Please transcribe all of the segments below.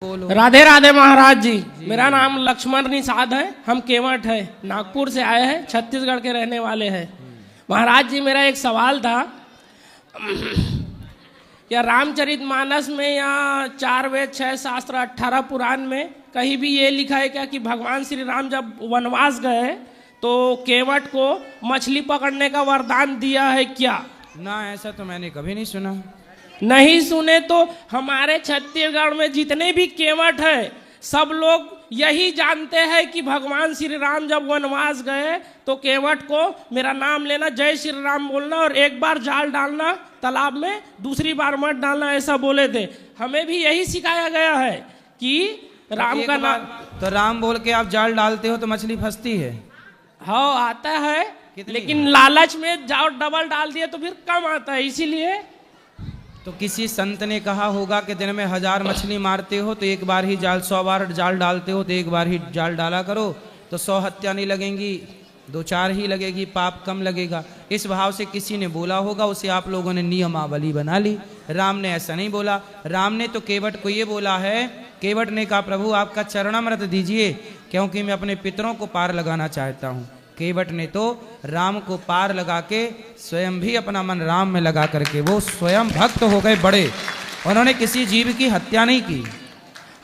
राधे राधे महाराज जी। मेरा नाम लक्ष्मण निषाद है। हम केवट है, नागपुर से आए हैं, छत्तीसगढ़ के रहने वाले हैं। महाराज जी, मेरा एक सवाल था, या रामचरितमानस में या 4 वेद 6 शास्त्र 18 पुराण में कहीं भी ये लिखा है क्या कि भगवान श्री राम जब वनवास गए तो केवट को मछली पकड़ने का वरदान दिया है क्या? ना, ऐसा तो मैंने कभी नहीं सुना। नहीं सुने तो हमारे छत्तीसगढ़ में जितने भी केवट है सब लोग यही जानते हैं कि भगवान श्री राम जब वनवास गए तो केवट को मेरा नाम लेना, जय श्री राम बोलना और एक बार जाल डालना तालाब में, दूसरी बार मत डालना, ऐसा बोले थे। हमें भी यही सिखाया गया है कि राम का नाम। तो राम बोल के आप जाल डालते हो तो मछली फंसती है? हाँ, आता है, लेकिन लालच में जाओ डबल डाल दिए तो फिर कम आता है, इसीलिए। तो किसी संत ने कहा होगा कि दिन में 1000 मछली मारते हो तो एक बार ही जाल, 100 बार जाल डालते हो तो एक बार ही जाल डाला करो, तो 100 हत्या नहीं लगेंगी, 2-4 ही लगेगी, पाप कम लगेगा। इस भाव से किसी ने बोला होगा, उसे आप लोगों ने नियमावली बना ली। राम ने ऐसा नहीं बोला। राम ने तो केवट को ये बोला है, केवट ने कहा प्रभु आपका चरणामृत दीजिए क्योंकि मैं अपने पितरों को पार लगाना चाहता हूँ। केवट ने तो राम को पार लगा के स्वयं भी अपना मन राम में लगा करके वो स्वयं भक्त हो गए बड़े। उन्होंने किसी जीव की हत्या नहीं की।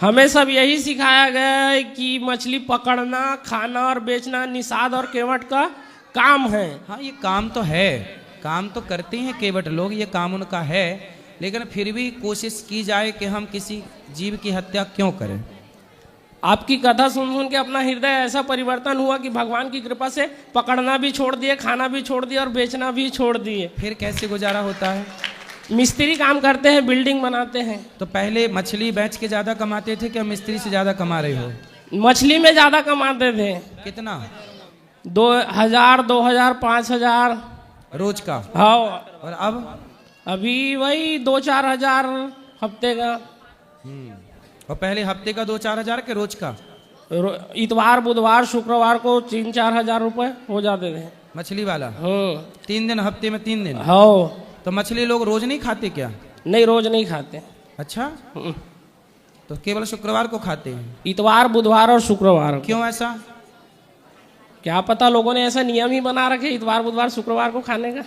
हमें सब यही सिखाया गया है कि मछली पकड़ना, खाना और बेचना निषाद और केवट का काम है। हाँ, ये काम तो है, काम तो करते हैं केवट लोग, ये काम उनका है, लेकिन फिर भी कोशिश की जाए कि हम किसी जीव की हत्या क्यों करें। आपकी कथा सुन सुन के अपना हृदय ऐसा परिवर्तन हुआ कि भगवान की कृपा से पकड़ना भी छोड़ दिए, खाना भी छोड़ दिया और बेचना भी छोड़ दिए। फिर कैसे गुजारा होता है? मिस्त्री काम करते हैं, बिल्डिंग बनाते हैं। तो पहले मछली बेच के ज्यादा कमाते थे क्या मिस्त्री से ज्यादा कमा रहे हो? मछली में ज्यादा कमाते थे। कितना? 2000, 2000, 5000 रोज का? हाँ। और अब? अभी वही 2-4 हजार हफ्ते का। और पहले हफ्ते का 2-4 हजार के रोज का? इतवार, बुधवार, शुक्रवार को 3-4 हजार रुपए हो जाते थे। मछली वाला? हाँ। 3 दिन हफ्ते में 3 दिन? हाँ। तो मछली लोग रोज नहीं खाते क्या? नहीं, रोज नहीं खाते। अच्छा, तो केवल शुक्रवार को खाते हैं? इतवार, बुधवार और शुक्रवार। क्यों ऐसा? क्या पता, लोगों ने ऐसा नियम ही बना रखे इतवार, बुधवार, शुक्रवार को खाने का।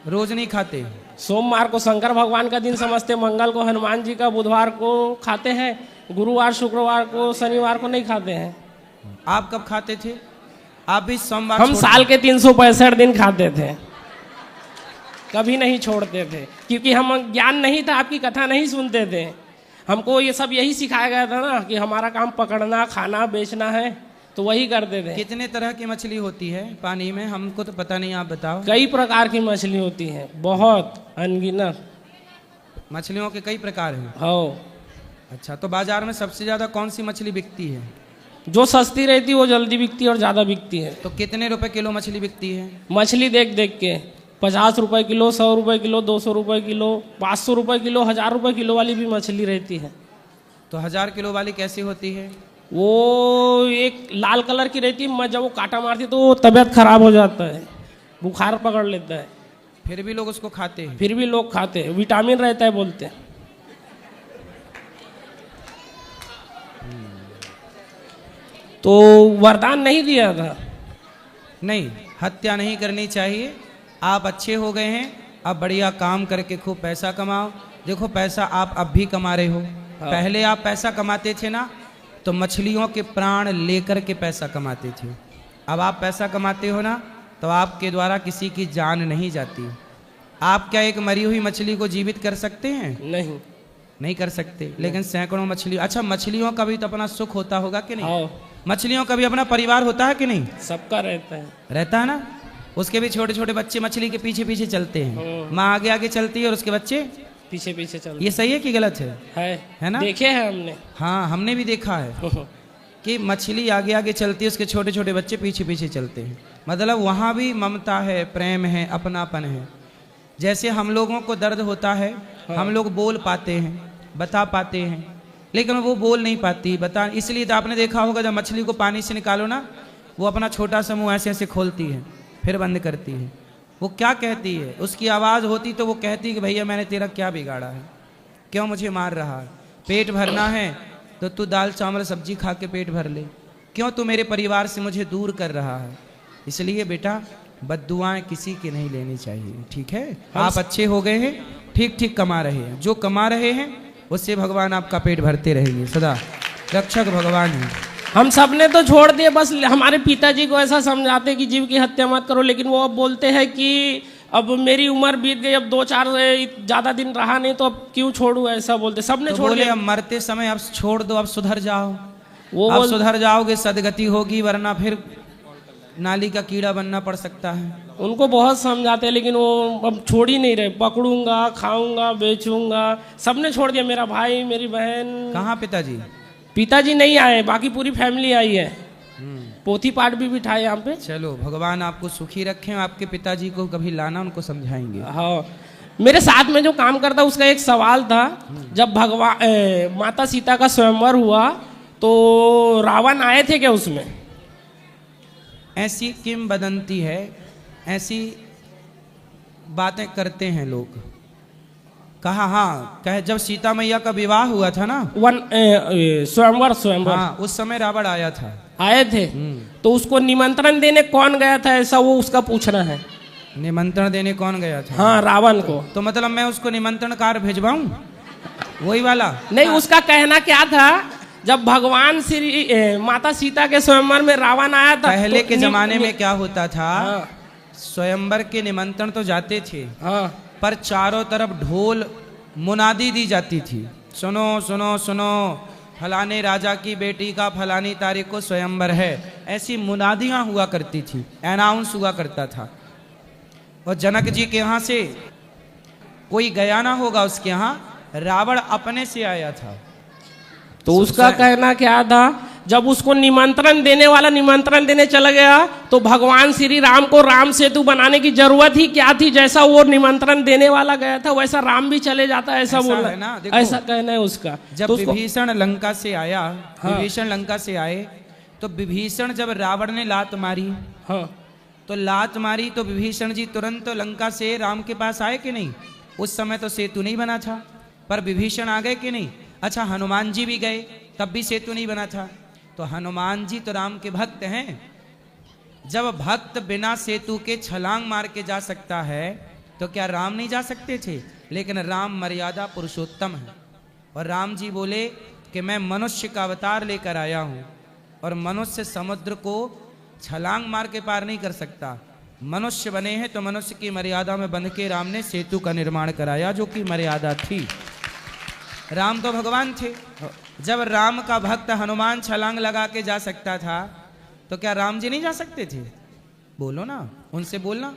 रोज नहीं खाते? सोमवार को शंकर भगवान का दिन समझते, मंगल को हनुमान जी का, बुधवार को खाते हैं, गुरुवार शुक्रवार को, शनिवार को नहीं खाते हैं। आप कब खाते थे? आप भी सोमवार? हम साल के 365 दिन खाते थे, कभी नहीं छोड़ते थे, क्योंकि हम ज्ञान नहीं था, आपकी कथा नहीं सुनते थे। हमको ये सब यही सिखाया गया था ना कि हमारा काम पकड़ना, खाना, बेचना है, तो वही करते थे। कितने तरह की मछली होती है पानी में? हमको तो पता नहीं, आप बताओ। कई प्रकार की मछली होती है, बहुत अनगिनत मछलियों के कई प्रकार हैं। हाँ। अच्छा, तो बाजार में सबसे ज्यादा कौन सी मछली बिकती है? जो सस्ती रहती है वो जल्दी बिकती है और ज्यादा बिकती है। तो कितने रुपए किलो मछली बिकती है? मछली देख देख के 50 रुपए किलो, 100 रुपए किलो, 200 रुपए किलो, 500 रुपए किलो, 1000 रुपए किलो वाली भी मछली रहती है। तो 1000 किलो वाली कैसी होती है? वो एक लाल कलर की रहती है, जब वो कांटा मारती है तो वो तबीयत खराब हो जाता है, बुखार पकड़ लेता है। फिर भी लोग उसको खाते हैं? फिर भी लोग खाते हैं, विटामिन रहता है बोलते हैं। तो वरदान नहीं दिया था। नहीं, हत्या नहीं करनी चाहिए। आप अच्छे हो गए हैं, अब बढ़िया काम करके खूब पैसा कमाओ। देखो, पैसा आप अब भी कमा रहे हो। हाँ। पहले आप पैसा कमाते थे ना, तो मछलियों के प्राण लेकर के पैसा कमाते थे। अब आप पैसा कमाते हो ना, तो आपके द्वारा किसी की जान नहीं जाती। आप क्या एक मरी हुई मछली को जीवित कर सकते हैं? नहीं, नहीं कर सकते, लेकिन सैकड़ों मछली। अच्छा, मछलियों का भी तो अपना सुख होता होगा कि नहीं? हाँ। मछलियों का भी अपना परिवार होता है कि नहीं? सबका रहता है। रहता है ना। उसके भी छोटे छोटे बच्चे मछली के पीछे पीछे चलते हैं। हाँ। माँ आगे आगे चलती है और उसके बच्चे पीछे पीछे चलते। ये सही है कि गलत है ना? देखे हैं हमने। हाँ, हमने भी देखा है कि मछली आगे आगे चलती है, उसके छोटे छोटे बच्चे पीछे पीछे चलते हैं। मतलब वहाँ भी ममता है, प्रेम है, अपनापन है। जैसे हम लोगों को दर्द होता है, हम लोग बोल पाते हैं, बता पाते हैं, लेकिन वो बोल नहीं पाती, बता। इसलिए तो आपने देखा होगा, जब मछली को पानी से निकालो ना, वो अपना छोटा सा मुँह ऐसे ऐसे खोलती है, फिर बंद करती है। वो क्या कहती है? उसकी आवाज़ होती तो वो कहती कि भैया मैंने तेरा क्या बिगाड़ा है, क्यों मुझे मार रहा है? पेट भरना है तो तू दाल चावल सब्जी खा के पेट भर ले, क्यों तू मेरे परिवार से मुझे दूर कर रहा है? इसलिए बेटा बद्दुआएं किसी की नहीं लेनी चाहिए, ठीक है? आप अच्छे हो गए हैं, ठीक ठीक कमा रहे हैं, जो कमा रहे हैं उससे भगवान आपका पेट भरते रहेंगे, सदा रक्षक भगवान है। हम सब ने तो छोड़ दिए, बस हमारे पिताजी को ऐसा समझाते कि जीव की हत्या मत करो, लेकिन वो अब बोलते हैं कि अब मेरी उम्र बीत गई, अब 2-4 ज्यादा दिन रहा नहीं, तो अब क्यों छोड़ू, ऐसा बोलते सबने तो छोड़ बोले दिया। अब मरते समय अब छोड़ दो, अब सुधर जाओ, वो अब सुधर जाओगे सदगति होगी, वरना फिर नाली का कीड़ा बनना पड़ सकता है। उनको बहुत समझाते हैं, लेकिन वो अब छोड़ ही नहीं रहे, पकड़ूंगा, खाऊंगा, बेचूंगा, सबने छोड़ दिया। मेरा भाई, मेरी बहन। कहाँ पिताजी? पिताजी नहीं आए, बाकी पूरी फैमिली आई है, पोथी पाठ भी बिठाए यहाँ पे। चलो भगवान आपको सुखी रखें, आपके पिताजी को कभी लाना, उनको समझाएंगे। हाँ, मेरे साथ में जो काम करता उसका एक सवाल था, जब भगवान माता सीता का स्वयंवर हुआ तो रावण आए थे क्या उसमें? ऐसी किंवदंती है, ऐसी बातें करते हैं लोग। कहा हाँ, कहे जब सीता मैया का विवाह हुआ था ना, स्वयंवर हाँ, उस समय रावण आया था, आए थे, तो उसको निमंत्रण देने कौन गया था, ऐसा वो उसका पूछना है। निमंत्रण देने कौन गया था? हाँ, रावण को। तो मतलब मैं उसको निमंत्रण कार्ड भिजवाऊं, वही वाला? नहीं, उसका कहना क्या था, जब भगवान श्री माता सीता के स्वयंवर में रावण आया था, पहले तो के जमाने में क्या होता था, हाँ, स्वयंवर के निमंत्रण तो जाते थे, हाँ, पर चारों तरफ ढोल मुनादी दी जाती थी, सुनो सुनो सुनो, फलाने राजा की बेटी का फलानी तारीख को स्वयंवर है, ऐसी मुनादियां हुआ करती थी, अनाउंस हुआ करता था। और जनक जी के यहाँ से कोई गया ना होगा, उसके यहाँ रावण अपने से आया था। तो उसका कहना क्या था, जब उसको निमंत्रण देने वाला निमंत्रण देने चला गया, तो भगवान श्री राम को राम सेतु बनाने की जरूरत ही क्या थी? जैसा वो निमंत्रण देने वाला गया था, वैसा राम भी चले जाता, ऐसा बोल रहा है ना। ऐसा कहना है उसका। जब तो विभीषण लंका से आया, हाँ, विभीषण लंका से आए, तो विभीषण जब रावण ने लात मारी, हाँ, तो लात मारी तो विभीषण जी तुरंत तो लंका से राम के पास आए कि नहीं? उस समय तो सेतु नहीं बना था, पर विभीषण आ गए कि नहीं? अच्छा, हनुमान जी भी गए, तब भी सेतु नहीं बना था। तो हनुमान जी तो राम के भक्त हैं, जब भक्त बिना सेतु के छलांग मार के जा सकता है, तो क्या राम नहीं जा सकते थे? लेकिन राम मर्यादा पुरुषोत्तम है, और राम जी बोले कि मैं मनुष्य का अवतार लेकर आया हूँ, और मनुष्य समुद्र को छलांग मार के पार नहीं कर सकता। मनुष्य बने हैं तो मनुष्य की मर्यादा में बंध के राम ने सेतु का निर्माण कराया, जो कि मर्यादा थी। राम तो भगवान थे। जब राम का भक्त हनुमान छलांग लगा के जा सकता था, तो क्या राम जी नहीं जा सकते थे? बोलो ना, उनसे बोलना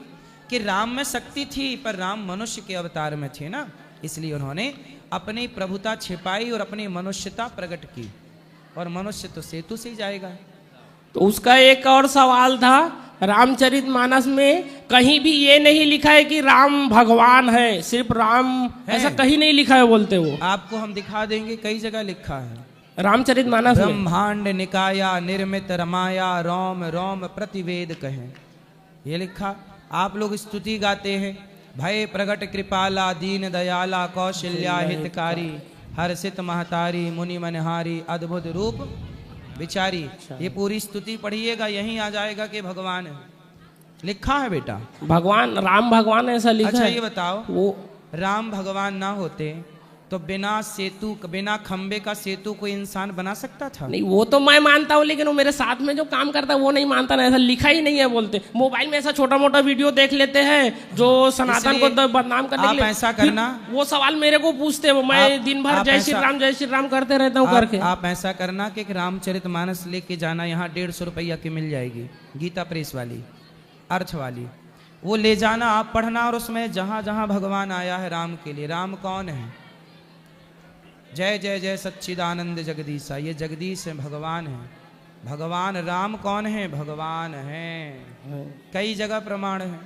कि राम में शक्ति थी, पर राम मनुष्य के अवतार में थे ना, इसलिए उन्होंने अपनी प्रभुता छिपाई और अपनी मनुष्यता प्रकट की, और मनुष्य तो सेतु से ही जाएगा। तो उसका एक और सवाल था, रामचरितमानस में कहीं भी ये नहीं लिखा है कि राम भगवान है, सिर्फ राम है, ऐसा कहीं नहीं लिखा है बोलते वो। आपको हम दिखा देंगे, कई जगह लिखा है रामचरितमानस में। ब्रह्मांड निकाया निर्मित रमाया, रोम रोम प्रतिवेद कहें, ये लिखा। आप लोग स्तुति गाते हैं, भय प्रगट कृपाला दीन दयाला कौशल्या हितकारी, हर्षित महतारी मुनि मनहारी अद्भुत रूप विचारी। ये पूरी स्तुति पढ़िएगा, यहीं आ जाएगा कि भगवान है, लिखा है बेटा, भगवान राम भगवान ऐसा लिखा अच्छा, है। ये बताओ, वो राम भगवान ना होते तो बिना सेतु, बिना खंबे का सेतु कोई इंसान बना सकता था? नहीं, वो तो मैं मानता हूँ, लेकिन वो मेरे साथ में जो काम करता है वो नहीं मानता ना, ऐसा लिखा ही नहीं है बोलते। मोबाइल में ऐसा छोटा मोटा वीडियो देख लेते हैं जो सनातन को बदनाम करने के लिए। ऐसा करना, वो सवाल मेरे को पूछते हैं, मैं दिन भर जय श्री राम करते रहता हूँ करके। आप ऐसा करना कि रामचरितमानस लेके जाना, यहाँ 150 रुपया की मिल जाएगी, गीता प्रेस वाली, अर्थ वाली, वो ले जाना, आप पढ़ना, और उसमें जहाँ जहाँ भगवान आया है राम के लिए, राम कौन है? जय जय जय सच्चिदानंद जगदीशा, ये जगदीश है, भगवान है। भगवान राम कौन है? भगवान है, कई जगह प्रमाण है।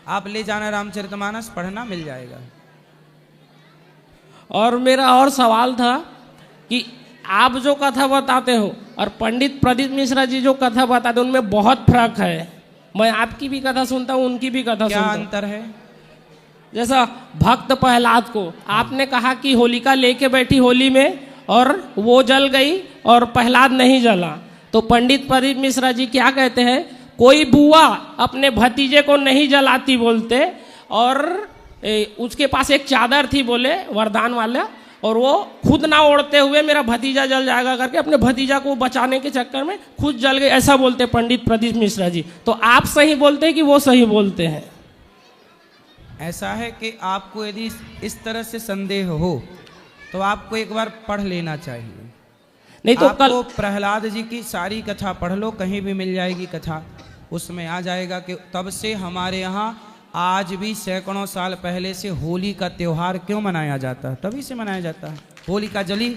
आप ले जाना रामचरितमानस, पढ़ना, मिल जाएगा। और मेरा और सवाल था कि आप जो कथा बताते हो और पंडित प्रदीप मिश्रा जी जो कथा बताते हैं, उनमें बहुत फर्क है। मैं आपकी भी कथा सुनता हूँ, उनकी भी कथा सुनता हूँ। क्या अंतर है? जैसा भक्त प्रहलाद को आपने कहा कि होलिका लेके बैठी होली में और वो जल गई और प्रहलाद नहीं जला, तो पंडित प्रदीप मिश्रा जी क्या कहते हैं, कोई बुआ अपने भतीजे को नहीं जलाती बोलते, और उसके पास एक चादर थी बोले वरदान वाला, और वो खुद ना ओढ़ते हुए मेरा भतीजा जल जाएगा करके अपने भतीजा को बचाने के चक्कर में खुद जल गए, ऐसा बोलते पंडित प्रदीप मिश्रा जी। तो आप सही बोलते हैं कि वो सही बोलते हैं? ऐसा है कि आपको यदि इस तरह से संदेह हो तो आपको एक बार पढ़ लेना चाहिए। नहीं तो आपको प्रहलाद जी की सारी कथा पढ़ लो, कहीं भी मिल जाएगी कथा, उसमें आ जाएगा कि तब से हमारे यहाँ आज भी सैकड़ों साल पहले से होली का त्यौहार क्यों मनाया जाता है, तभी से मनाया जाता है। होली का जली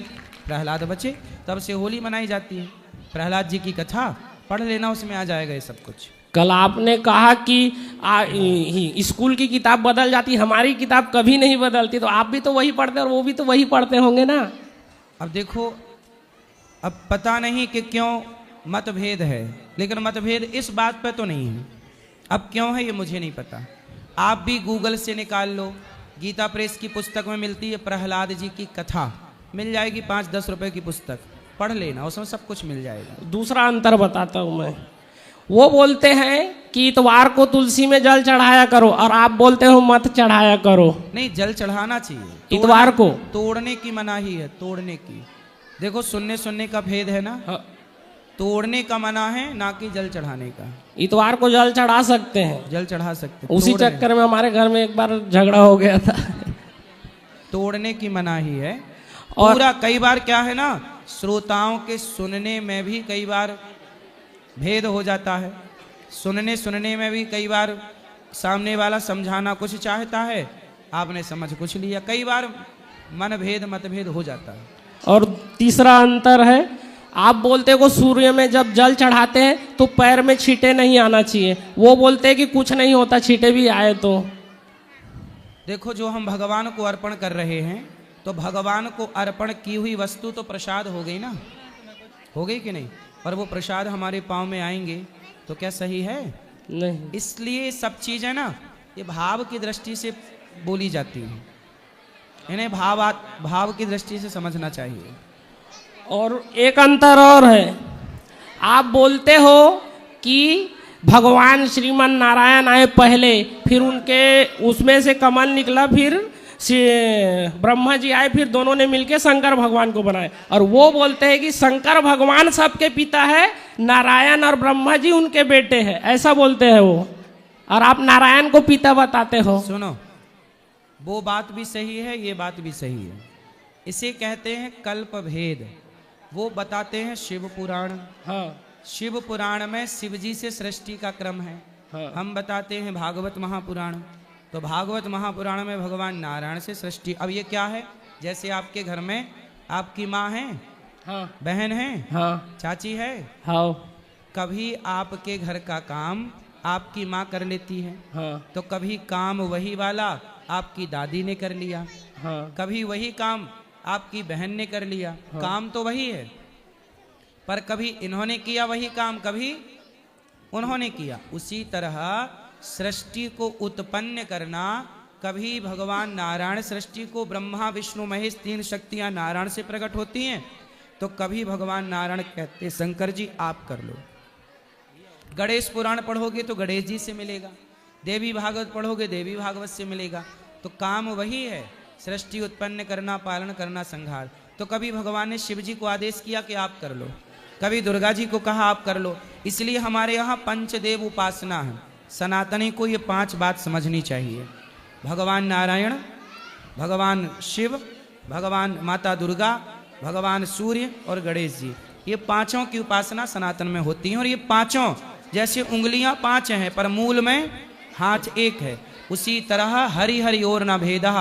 प्रहलाद बचे, तब से होली मनाई जाती है। प्रहलाद जी की कथा पढ़ लेना, उसमें आ जाएगा ये सब कुछ। कल आपने कहा कि स्कूल की किताब बदल जाती, हमारी किताब कभी नहीं बदलती, तो आप भी तो वही पढ़ते और वो भी तो वही पढ़ते होंगे ना। अब देखो, अब पता नहीं कि क्यों मतभेद है, लेकिन मतभेद इस बात पे तो नहीं है। अब क्यों है ये मुझे नहीं पता, आप भी गूगल से निकाल लो, गीता प्रेस की पुस्तक में मिलती है प्रहलाद जी की कथा, मिल जाएगी 5-10 रुपए की पुस्तक, पढ़ लेना, उसमें सब कुछ मिल जाएगा। दूसरा अंतर बताता हूँ मैं, वो बोलते हैं कि इतवार को तुलसी में जल चढ़ाया करो, और आप बोलते हो मत चढ़ाया करो। नहीं, जल चढ़ाना चाहिए इतवार को, तोड़ने की मनाही है, तोड़ने की। देखो सुनने का भेद है ना। हाँ। तोड़ने का मना है, ना कि जल चढ़ाने का। इतवार को जल चढ़ा सकते हैं, जल चढ़ा सकते, उसी चक्कर में हमारे घर में एक बार झगड़ा हो गया था। तोड़ने की मनाही है। और पूरा कई बार क्या है ना, श्रोताओं के सुनने में भी कई बार भेद हो जाता है, सुनने में भी कई बार सामने वाला समझाना कुछ चाहता है, आपने समझ कुछ लिया, कई बार मतभेद हो जाता है। और तीसरा अंतर है, आप बोलते को सूर्य में जब जल चढ़ाते हैं तो पैर में छींटे नहीं आना चाहिए, वो बोलते हैं कि कुछ नहीं होता छींटे भी आए तो। देखो, जो हम भगवान को अर्पण कर रहे हैं, तो भगवान को अर्पण की हुई वस्तु तो प्रसाद हो गई ना, हो गई कि नहीं? और वो प्रसाद हमारे पाँव में आएंगे तो क्या सही है? नहीं। इसलिए सब चीज़ें ना ये भाव की दृष्टि से बोली जाती हैं, इन्हें भाव की दृष्टि से समझना चाहिए। और एक अंतर और है, आप बोलते हो कि भगवान श्रीमन नारायण आए पहले, फिर उनके उसमें से कमल निकला, फिर ब्रह्मा जी आए, फिर दोनों ने मिलके शंकर भगवान को बनाए। और वो बोलते हैं कि शंकर भगवान सबके पिता है, नारायण और ब्रह्मा जी उनके बेटे हैं, ऐसा बोलते हैं वो, और आप नारायण को पिता बताते हो। सुनो, वो बात भी सही है, ये बात भी सही है, इसे कहते हैं कल्प भेद। वो बताते हैं शिव पुराण। हाँ। शिव पुराण में शिव जी से सृष्टि का क्रम है। हाँ। हम बताते हैं भागवत महापुराण, तो भागवत महापुराण में भगवान नारायण से सृष्टि। अब ये क्या है, जैसे आपके घर में आपकी माँ है, हाँ, बहन है, हाँ, चाची है, हाँ, कभी आपके घर का काम आपकी माँ कर लेती है, हाँ, तो कभी काम वही वाला आपकी दादी ने कर लिया, हाँ, कभी वही काम आपकी बहन ने कर लिया। हाँ। काम तो वही है, पर कभी इन्होंने किया वही काम, कभी उन्होंने किया। उसी तरह सृष्टि को उत्पन्न करना, कभी भगवान नारायण सृष्टि को, ब्रह्मा विष्णु महेश 3 शक्तियां नारायण से प्रकट होती हैं, तो कभी भगवान नारायण कहते शंकर जी आप कर लो। गणेश पुराण पढ़ोगे तो गणेश जी से मिलेगा, देवी भागवत पढ़ोगे देवी भागवत से मिलेगा। तो काम वही है, सृष्टि उत्पन्न करना, पालन करना, संहार। तो कभी भगवान ने शिव जी को आदेश किया कि आप कर लो, कभी दुर्गा जी को कहा आप कर लो। इसलिए हमारे यहाँ पंचदेव उपासना है। सनातनी को ये 5 बात समझनी चाहिए, भगवान नारायण, भगवान शिव, भगवान माता दुर्गा, भगवान सूर्य और गणेश जी, ये 5 की उपासना सनातन में होती है। और ये 5 जैसे उंगलियां 5 हैं पर मूल में हाथ एक है, उसी तरह हरि हरि और न भेदः,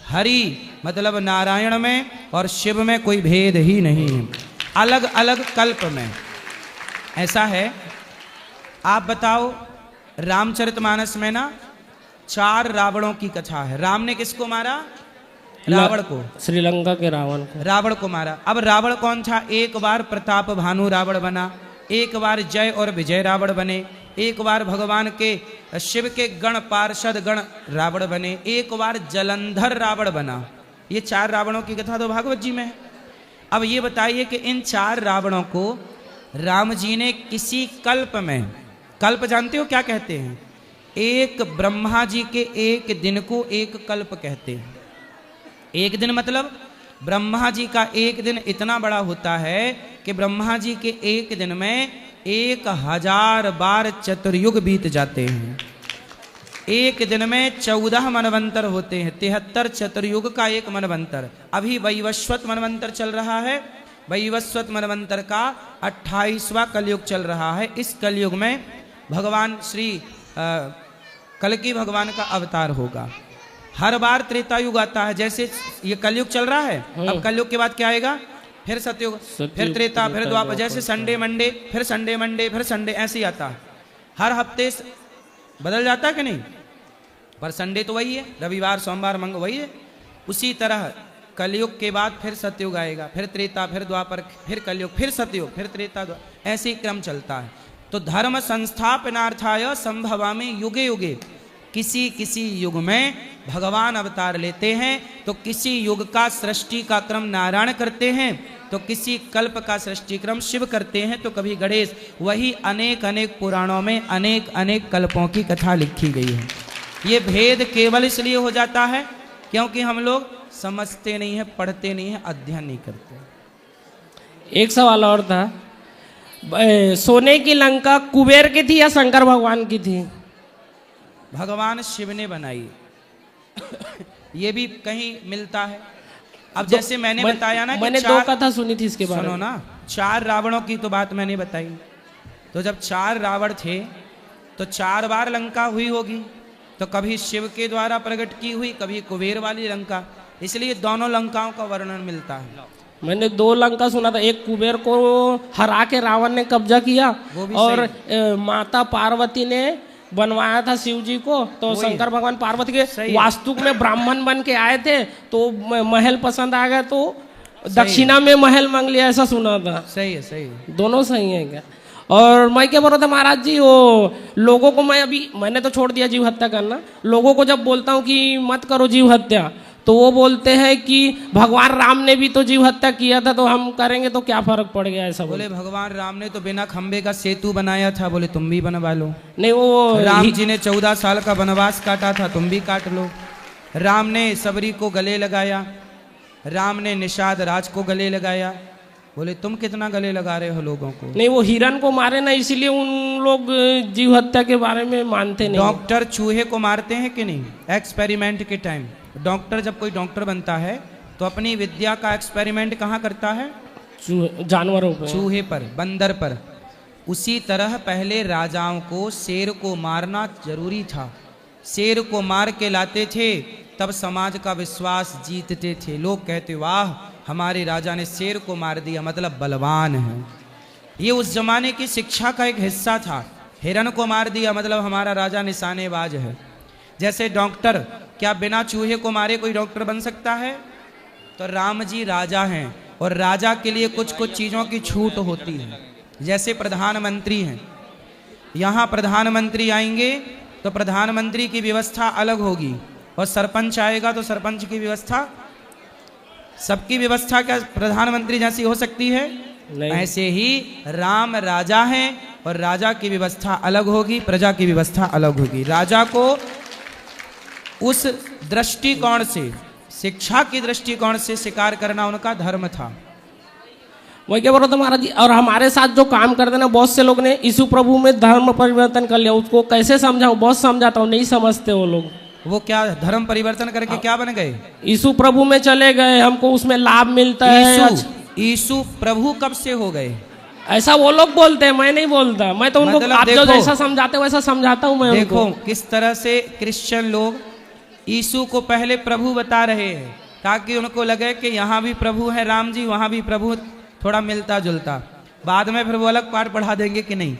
हरि मतलब नारायण में और शिव में कोई भेद ही नहीं है, अलग अलग कल्प में ऐसा है। आप बताओ, रामचरितमानस में ना 4 रावणों की कथा है। राम ने किसको मारा? रावण को, श्रीलंका के रावण को, रावण को मारा। अब रावण कौन था? एक बार प्रताप भानु रावण बना, एक बार जय और विजय रावण बने, एक बार भगवान के शिव के गण पार्षद गण रावण बने, एक बार जलंधर रावण बना। ये 4 रावणों की कथा तो भागवत जी में है। अब ये बताइए कि इन 4 रावणों को राम जी ने किसी कल्प में, कल्प जानते हो क्या कहते हैं? एक ब्रह्मा जी के एक दिन को एक कल्प कहते हैं। एक दिन मतलब ब्रह्मा जी का एक दिन इतना बड़ा होता है कि ब्रह्मा जी के एक दिन में 1000 बार चतुर्युग बीत जाते हैं। एक दिन में 14 मनवंतर होते हैं, 73 चतुर्युग का एक मनवंतर। अभी वैवस्वत मनवंतर चल रहा है, वैवस्वत मनवंतर का 28वां कलयुग चल रहा है। इस कलयुग में भगवान श्री कल्कि भगवान का अवतार होगा। हर बार त्रेता युग आता है, जैसे ये कलयुग चल रहा है, अब कलयुग के बाद क्या आएगा? फिर सतयुग, फिर त्रेता, फिर द्वापर, जैसे संडे मंडे, फिर संडे मंडे, फिर संडे, ऐसे ही आता है। हर हफ्ते बदल जाता है कि नहीं? पर संडे तो वही है, रविवार सोमवार मंगल वही है। उसी तरह कलयुग के बाद फिर सतयुग आएगा, फिर त्रेता, फिर द्वापर, फिर कलयुग, फिर सतयुग, फिर त्रेता, ऐसे ही क्रम चलता है। तो धर्म संस्थापनार्थाय संभवामि युगे युगे, किसी किसी युग में भगवान अवतार लेते हैं। तो किसी युग का सृष्टि का क्रम नारायण करते हैं, तो किसी कल्प का सृष्टि क्रम शिव करते हैं, तो कभी गणेश। वही अनेक अनेक पुराणों में अनेक अनेक कल्पों की कथा लिखी गई है। ये भेद केवल इसलिए हो जाता है क्योंकि हम लोग समझते नहीं है, पढ़ते नहीं है, अध्ययन नहीं करते। एक सवाल और था, सोने की लंका कुबेर की थी या शंकर भगवान की थी? भगवान शिव ने बनाई। ये भी कहीं मिलता है। अब जैसे मैंने बताया ना कि मैंने 2 कथा सुनी थी इसके बारे में। सुनो ना, 4 रावणों की तो बात मैंने बताई। तो जब 4 रावण थे तो 4 बार लंका हुई होगी। तो कभी शिव के द्वारा प्रकट की हुई, कभी कुबेर वाली लंका, इसलिए दोनों लंकाओं का वर्णन मिलता है। मैंने 2 लंका सुना था, एक कुबेर को हरा के रावण ने कब्जा किया, और माता पार्वती ने बनवाया था शिव जी को। तो शंकर भगवान पार्वती के वास्तुक में ब्राह्मण बन के आए थे, तो महल पसंद आ गया, तो दक्षिणा में महल मांग लिया, ऐसा सुना था। सही है, सही है। दोनों सही है क्या? और मैं क्या बोल रहा था महाराज जी, वो लोगों को मैंने तो छोड़ दिया जीव हत्या करना। लोगों को जब बोलता हूँ कि मत करो जीव हत्या, तो वो बोलते हैं कि भगवान राम ने भी तो जीव हत्या किया था, तो हम करेंगे तो क्या फर्क पड़ गया? ऐसा बोले भगवान राम ने तो बिना खंबे का सेतु बनाया था, बोले तुम भी बनवा लो। नहीं, वो राम जी ने 14 साल का वनवास काटा था, तुम भी काट लो। राम ने सबरी को गले लगाया, राम ने निषाद राज को गले लगाया, बोले तुम कितना गले लगा रहे हो लोगों को। नहीं, वो हिरन को मारे ना, इसीलिए उन लोग जीव हत्या के बारे में मानते नहीं। डॉक्टर चूहे को मारते हैं कि नहीं? एक्सपेरिमेंट के टाइम डॉक्टर, जब कोई डॉक्टर बनता है तो अपनी विद्या का एक्सपेरिमेंट कहाँ करता है? जानवरों पर, चूहे पर, बंदर पर। उसी तरह पहले राजाओं को शेर को मारना जरूरी था। शेर को मार के लाते थे, तब समाज का विश्वास जीतते थे। लोग कहते वाह हमारे राजा ने शेर को मार दिया, मतलब बलवान है। ये उस जमाने की शिक्षा का एक हिस्सा था। हिरन को मार दिया मतलब हमारा राजा निशानेबाज है। जैसे डॉक्टर, क्या बिना चूहे को मारे कोई डॉक्टर बन सकता है? तो राम जी राजा हैं, और राजा के लिए कुछ कुछ चीज़ों की छूट होती है। जैसे प्रधानमंत्री हैं, यहाँ प्रधानमंत्री आएंगे तो प्रधानमंत्री की व्यवस्था अलग होगी, और सरपंच आएगा तो सरपंच की व्यवस्था, सबकी व्यवस्था क्या प्रधानमंत्री जैसी हो सकती है? नहीं। ऐसे ही राम राजा हैं, और राजा की व्यवस्था अलग होगी, प्रजा की व्यवस्था अलग होगी। राजा को उस दृष्टिकोण से, शिक्षा की दृष्टिकोण से शिकार करना उनका धर्म था। वही क्या बोल रहा था महाराज जी। और हमारे साथ जो काम करते ना, बहुत से लोग ने यीशु प्रभु में धर्म परिवर्तन कर लिया। उसको कैसे समझाऊं? बहुत समझाता हूँ, नहीं समझते वो लोग। वो क्या धर्म परिवर्तन करके क्या बन गए? यीशु प्रभु में चले गए, हमको उसमें लाभ मिलता है। यीशु प्रभु कब से हो गए? ऐसा वो लोग बोलते हैं, मैं नहीं बोलता। मैं तो उनको आप जो जैसा समझाते हो वैसा समझाता हूँ मैं। देखो किस तरह से क्रिश्चियन लोग यीशु को पहले प्रभु बता रहे हैं, ताकि उनको लगे कि यहाँ भी प्रभु है राम जी, वहाँ भी प्रभु, थोड़ा मिलता जुलता। बाद में फिर वो अलग पाठ पढ़ा देंगे कि नहीं।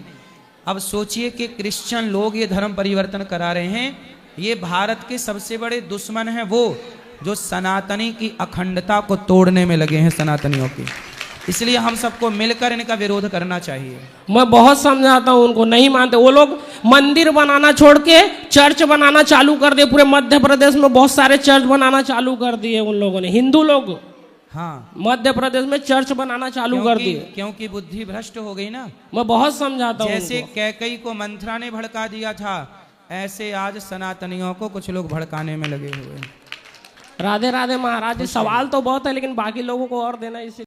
अब सोचिए कि क्रिश्चियन लोग ये धर्म परिवर्तन करा रहे हैं। ये भारत के सबसे बड़े दुश्मन हैं, वो जो सनातनी की अखंडता को तोड़ने में लगे हैं, सनातनियों की। इसलिए हम सबको मिलकर इनका विरोध करना चाहिए। मैं बहुत समझाता हूँ उनको, नहीं मानते। वो लोग मंदिर बनाना छोड़ के चर्च बनाना चालू कर दिए। पूरे मध्य प्रदेश में बहुत सारे चर्च बनाना चालू कर दिए उन लोगों ने, हिंदू लोग। हाँ, मध्य प्रदेश में चर्च बनाना चालू कर दिए, क्योंकि बुद्धि भ्रष्ट हो गई ना। मैं बहुत समझाता हूँ। जैसे कैकई को मंथरा ने भड़का दिया था, ऐसे आज सनातनियों को कुछ लोग भड़काने में लगे हुए हैं। राधे राधे महाराज जी। सवाल तो बहुत है लेकिन बाकी लोगों को और देना इसे